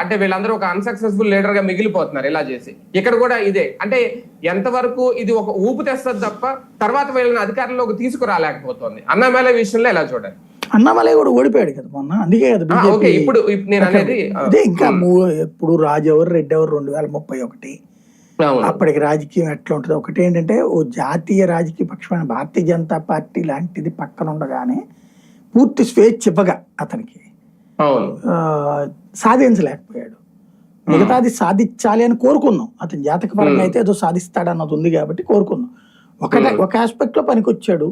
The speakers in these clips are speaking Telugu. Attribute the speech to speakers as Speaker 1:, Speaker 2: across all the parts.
Speaker 1: అంటే వీళ్ళందరూ ఒక అన్సక్సెస్ఫుల్ లీడర్ గా మిగిలిపోతున్నారు ఇలా చేసి. ఇక్కడ కూడా ఇదే, అంటే ఎంతవరకు ఇది ఒక ఊపు తెస్తుంది తప్ప తర్వాత వీళ్ళని అధికారంలోకి తీసుకురాలేకపోతుంది. అన్నామలై విషయంలో ఎలా చూడాలి?
Speaker 2: అన్నామలై కూడా ఓడిపోయాడు కదా మొన్న, అందుకే కదా
Speaker 1: ఓకే. ఇప్పుడు నేను అనేది
Speaker 2: అదే ఇంకా ఇప్పుడు రాజు ఎవరు రెడ్డి ఎవరు 2031 అప్పటికి రాజకీయం ఎట్లా ఉంటుంది. ఒకటి ఏంటంటే ఓ జాతీయ రాజకీయ పక్షమైన భారతీయ జనతా పార్టీ లాంటిది పక్కన ఉండగానే పూర్తి స్వేచ్ఛ ఇవ్వగా అతనికి సాధించలేకపోయాడు. మిగతాది సాధించాలి అని కోరుకున్నాం, అతని జాతక పరంగా అయితే ఏదో సాధిస్తాడన్నది ఉంది కాబట్టి కోరుకున్నాం. ఒక ఆస్పెక్ట్ లో పనికొచ్చాడు,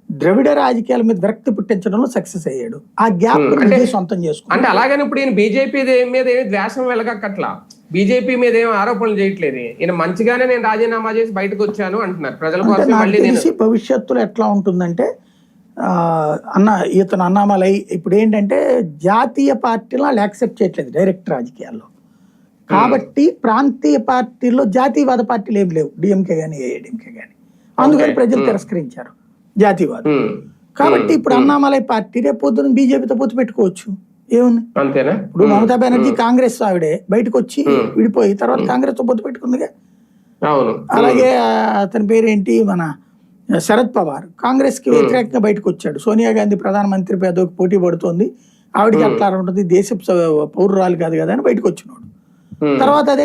Speaker 2: ద్రవిడ రాజకీయాల మీద విరక్తి పుట్టించడంలో సక్సెస్ అయ్యాడు. ఆ గ్యాప్ సొంతం చేసుకున్నాడు.
Speaker 1: అంటే అలాగని ఇప్పుడు ఈయన బీజేపీ మీద ఏమి ద్వేషం వెళ్ళగక్కట్లా, బీజేపీ మీద ఏమి ఆరోపణలు చేయట్లేదు. ఈయన మంచిగానే నేను రాజీనామా చేసి బయటకు వచ్చాను అంటున్నారు. ప్రజల కోసం
Speaker 2: భవిష్యత్తులో ఎట్లా ఉంటుందంటే ఇతను అన్నామలై ఇప్పుడు ఏంటంటే జాతీయ పార్టీలో వాళ్ళు యాక్సెప్ట్ చేయట్లేదు డైరెక్ట్ రాజకీయాల్లో, కాబట్టి ప్రాంతీయ పార్టీల్లో జాతీయవాద పార్టీలు ఏమి లేవు, డిఎంకే గానీ ఏఐడిఎంకే గానీ, అందుకని ప్రజలు తిరస్కరించారు జాతీయవాదం. కాబట్టి ఇప్పుడు అన్నామలై పార్టీ రేపు పొద్దున బీజేపీతో పొత్తు పెట్టుకోవచ్చు, ఏముంది. ఇప్పుడు మమతా బెనర్జీ కాంగ్రెస్ ఆవిడే బయటకు వచ్చి విడిపోయి తర్వాత కాంగ్రెస్ తో పొత్తు పెట్టుకుందిగా. అలాగే అతని పేరేంటి మన శరద్ పవార్ కాంగ్రెస్ కి వ్యతిరేకంగా బయటకు వచ్చాడు. సోనియా గాంధీ ప్రధానమంత్రి పదవికి పోటీ పడుతోంది, ఆవిడకి అట్లా ఉంటుంది, దేశ పౌరురాలు కాదు కదా అని బయటకు వచ్చినాడు. తర్వాత అదే